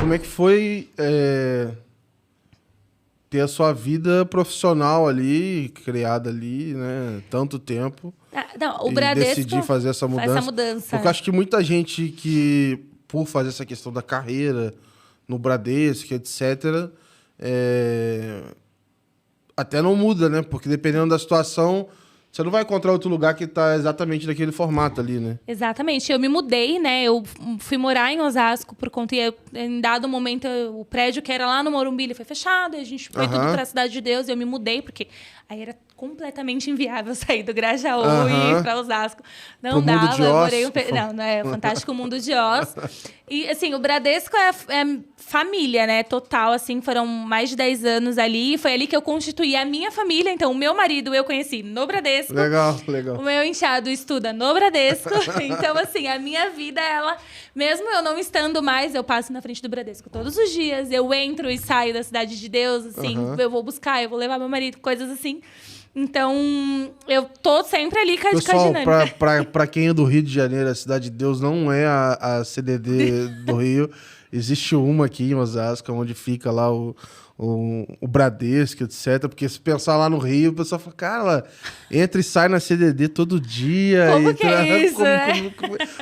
como é que foi ter a sua vida profissional ali, criada ali, né? Tanto tempo. Não, o E Bradesco decidir fazer essa mudança. Porque eu acho que muita gente que, por fazer essa questão da carreira no Bradesco, etc., até não muda, né? Porque dependendo da situação, você não vai encontrar outro lugar que tá exatamente daquele formato ali, né? Exatamente. Eu me mudei, né? Eu fui morar em Osasco por conta... E em dado momento, o prédio que era lá no Morumbi, ele foi fechado. E a gente foi tudo pra Cidade de Deus. E eu me mudei, porque aí era completamente inviável sair do Grajaú e ir pra Osasco. Não Pro dava. Mundo de Eu Oz. morei não é fantástico Mundo de Oz. E, assim, o Bradesco é família, né? Total, assim. Foram mais de 10 anos ali. Foi ali que eu constituí a minha família. Então, o meu marido eu conheci no Bradesco. Legal, legal. O meu enteado estuda no Bradesco. Então, assim, a minha vida, ela... Mesmo eu não estando mais, eu passo na frente do Bradesco todos os dias. Eu entro e saio da Cidade de Deus, assim. Eu vou buscar, eu vou levar meu marido, coisas assim. Então, eu tô sempre ali com a dinâmica. Pra quem é do Rio de Janeiro, a Cidade de Deus não é a CDD do Rio. Existe uma aqui em Osasco, onde fica lá o Bradesco, etc. Porque se pensar lá no Rio, o pessoal fala, cara, entra e sai na CDD todo dia. Como que é isso, né?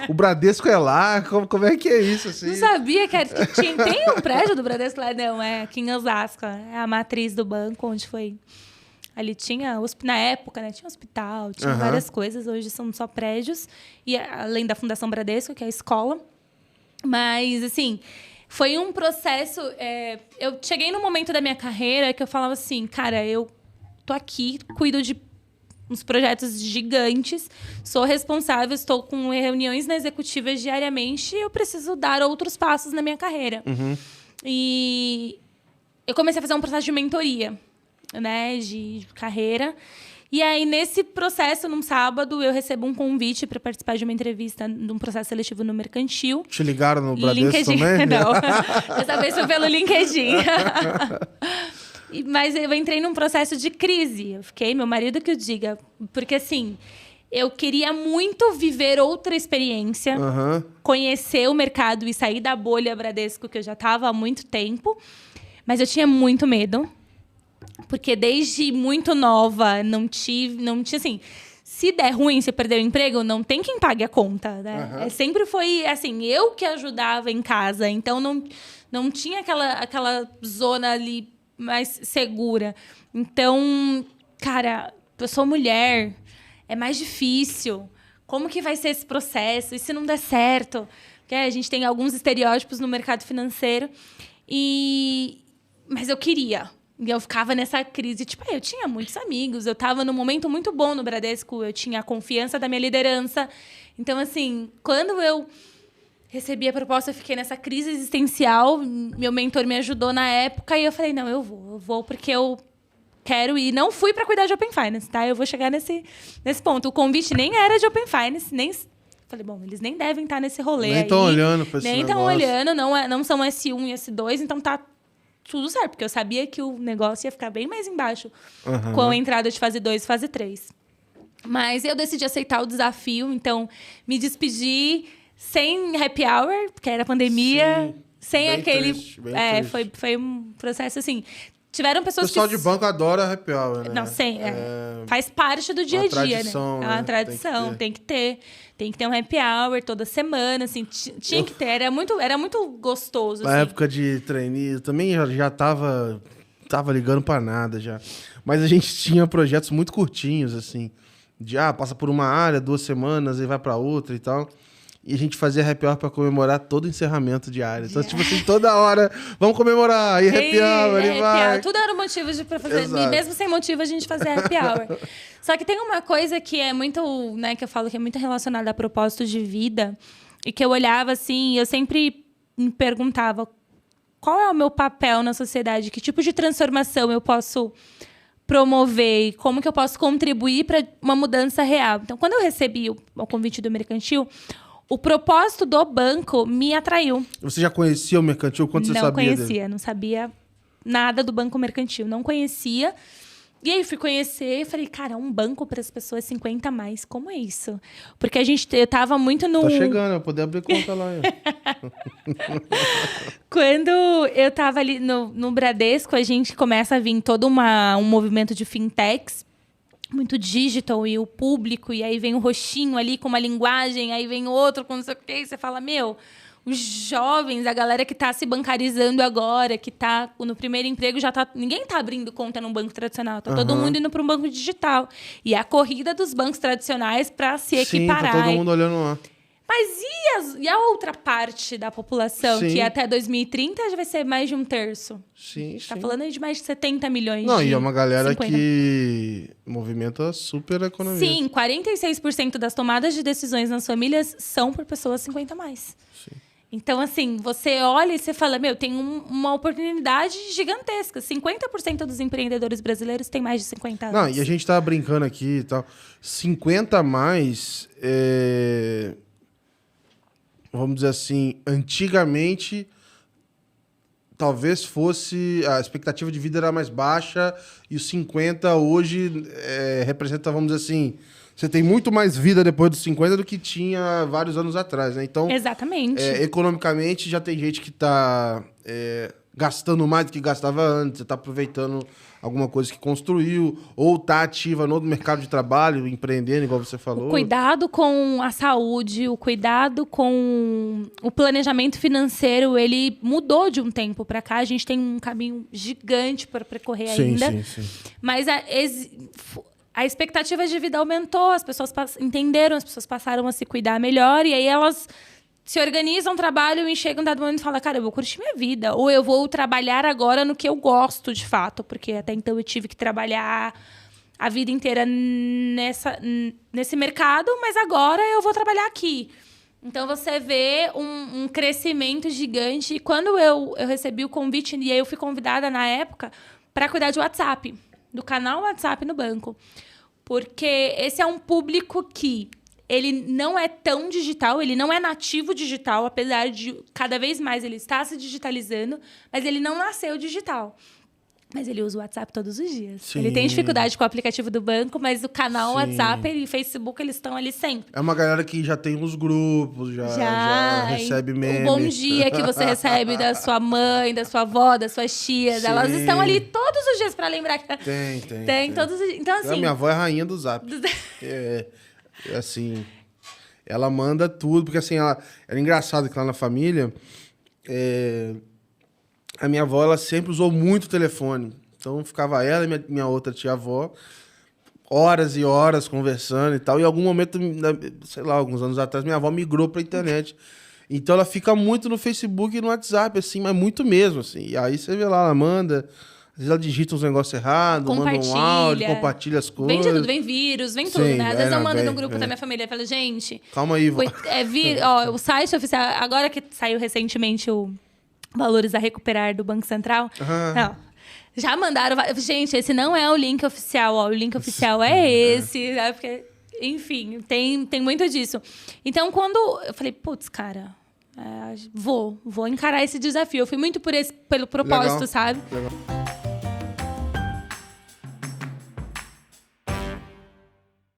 O Bradesco é lá, como é que é isso? Assim? Não sabia que tem um prédio do Bradesco lá, não, é aqui em Osasco. É a matriz do banco, onde foi... Ali tinha, na época, né? Tinha hospital, tinha várias coisas. Hoje são só prédios. E além da Fundação Bradesco, que é a escola. Mas, assim, foi um processo... eu cheguei num momento da minha carreira que eu falava assim, cara, eu tô aqui, cuido de uns projetos gigantes, sou responsável, estou com reuniões na executivas diariamente e eu preciso dar outros passos na minha carreira. E eu comecei a fazer um processo de mentoria, né, de carreira. E aí, nesse processo, num sábado, eu recebo um convite para participar de uma entrevista num processo seletivo no Mercantil. Te ligaram no Bradesco LinkedIn, também? Não, dessa vez foi pelo LinkedIn. Mas eu entrei num processo de crise. Eu fiquei, meu marido que o diga. Porque, assim, eu queria muito viver outra experiência, conhecer o mercado e sair da bolha Bradesco, que eu já estava há muito tempo. Mas eu tinha muito medo. Porque desde muito nova, não tinha assim... Se der ruim, se perder o emprego, não tem quem pague a conta, né? Sempre foi, assim, eu que ajudava em casa. Então, não tinha aquela zona ali mais segura. Então, cara, eu sou mulher, é mais difícil. Como que vai ser esse processo? E se não der certo? Porque a gente tem alguns estereótipos no mercado financeiro. Mas eu queria. E eu ficava nessa crise. Tipo, eu tinha muitos amigos. Eu estava num momento muito bom no Bradesco. Eu tinha a confiança da minha liderança. Então, assim, quando eu recebi a proposta, eu fiquei nessa crise existencial. Meu mentor me ajudou na época. E eu falei, não, eu vou porque eu quero ir. Não fui para cuidar de Open Finance, tá? Eu vou chegar nesse ponto. O convite nem era de Open Finance, nem... Falei, bom, eles nem devem estar nesse rolê aí. Nem estão olhando para esse negócio. Nem estão olhando, não são S1 e S2, então tá tudo certo, porque eu sabia que o negócio ia ficar bem mais embaixo com a entrada de fase 2 e fase 3. Mas eu decidi aceitar o desafio, então me despedi sem happy hour, porque era pandemia, Sim, sem bem aquele... triste, bem triste. Foi um processo assim... Tiveram pessoas o pessoal de banco adora happy hour, né? Não, faz parte do dia a dia, tradição, né? É uma tradição, tem que ter. Tem que ter um happy hour toda semana, assim, tinha que ter. Era muito gostoso, Na assim. época de trainee, eu também já tava ligando pra nada já. Mas a gente tinha projetos muito curtinhos, assim. De, passa por uma área, 2 semanas, e vai pra outra e tal. E a gente fazia happy hour pra comemorar todo o encerramento de área. Então, tipo assim, toda hora, vamos comemorar, aí happy hour, ele vai. Tudo era motivo pra fazer. Exato. E mesmo sem motivo, a gente fazia happy hour. Só que tem uma coisa que é muito, né, que eu falo que é muito relacionada a propósito de vida, e que eu olhava assim, e eu sempre me perguntava qual é o meu papel na sociedade, que tipo de transformação eu posso promover e como que eu posso contribuir para uma mudança real. Então, quando eu recebi o convite do Mercantil, o propósito do banco me atraiu. Você já conhecia o Mercantil? Quanto você sabia dele? Não conhecia, não sabia nada do Banco Mercantil. Não conhecia. E aí fui conhecer e falei, cara, um banco para as pessoas 50 a mais, como é isso? Porque eu tava muito no... Tá chegando, eu poder abrir conta lá. Quando eu tava ali no Bradesco, a gente começa a vir todo um movimento de fintechs, muito digital, e o público, e aí vem o roxinho ali com uma linguagem, aí vem outro com não sei o quê, e você fala, os jovens, a galera que está se bancarizando agora, que está no primeiro emprego, ninguém está abrindo conta num banco tradicional. Está todo mundo indo para um banco digital. E a corrida dos bancos tradicionais para se equiparar. Sim, tá todo mundo olhando lá. Mas e a outra parte da população, que até 2030 já vai ser mais de um terço? Sim, Está falando aí de mais de 70 milhões Não, de... e é uma galera 50. que movimenta super a economia. Sim, 46% das tomadas de decisões nas famílias são por pessoas 50 a mais. Sim. Então, assim, você olha e você fala, tem uma oportunidade gigantesca. 50% dos empreendedores brasileiros têm mais de 50 anos. Não, e a gente tava brincando aqui e tal. 50 a mais, vamos dizer assim, antigamente, talvez fosse... A expectativa de vida era mais baixa e os 50 hoje representa, vamos dizer assim... Você tem muito mais vida depois dos 50 do que tinha vários anos atrás, né? Então, exatamente. Economicamente, já tem gente que está gastando mais do que gastava antes, você está aproveitando alguma coisa que construiu, ou está ativa no mercado de trabalho, empreendendo, igual você falou. O cuidado com a saúde, o cuidado com o planejamento financeiro, ele mudou de um tempo para cá. A gente tem um caminho gigante para percorrer ainda. Sim. Mas a expectativa de vida aumentou, as pessoas entenderam, as pessoas passaram a se cuidar melhor, e aí elas se organizam, trabalham e chegam um dado momento e falam, cara, eu vou curtir minha vida, ou eu vou trabalhar agora no que eu gosto de fato, porque até então eu tive que trabalhar a vida inteira nesse mercado, mas agora eu vou trabalhar aqui. Então você vê um crescimento gigante, e quando eu recebi o convite, e aí eu fui convidada na época para cuidar de WhatsApp, do canal WhatsApp no banco. Porque esse é um público que ele não é tão digital, ele não é nativo digital, apesar de cada vez mais ele estar se digitalizando, mas ele não nasceu digital. Mas ele usa o WhatsApp todos os dias. Sim. Ele tem dificuldade com o aplicativo do banco, mas o canal WhatsApp e Facebook, eles estão ali sempre. É uma galera que já tem uns grupos, já recebe memes. O bom dia que você recebe da sua mãe, da sua avó, das suas tias. Sim. Elas estão ali todos os dias para lembrar que... Tem todos os dias. Então, assim... A minha avó é a rainha do Zap. Assim, ela manda tudo, porque assim, ela era engraçado que lá na família... A minha avó, ela sempre usou muito o telefone. Então, ficava ela e minha outra tia-avó horas e horas conversando e tal. E em algum momento, sei lá, alguns anos atrás, minha avó migrou pra internet. Então, ela fica muito no Facebook e no WhatsApp, assim, mas muito mesmo, assim. E aí, você vê lá, ela manda... Às vezes ela digita uns negócios errados, manda um áudio, compartilha as coisas. Vem de tudo, vem vírus, vem tudo, né? Às vezes eu mando no grupo da minha família e falo, gente... Calma aí, vó. O site oficial... Agora que saiu recentemente o Valores a Recuperar do Banco Central... Não, já mandaram... Gente, esse não é o link oficial, ó. O link oficial é esse, né? Porque, enfim, tem muito disso. Então, quando eu falei, putz, cara... vou encarar esse desafio. Eu fui muito pelo propósito, Legal. sabe? Legal.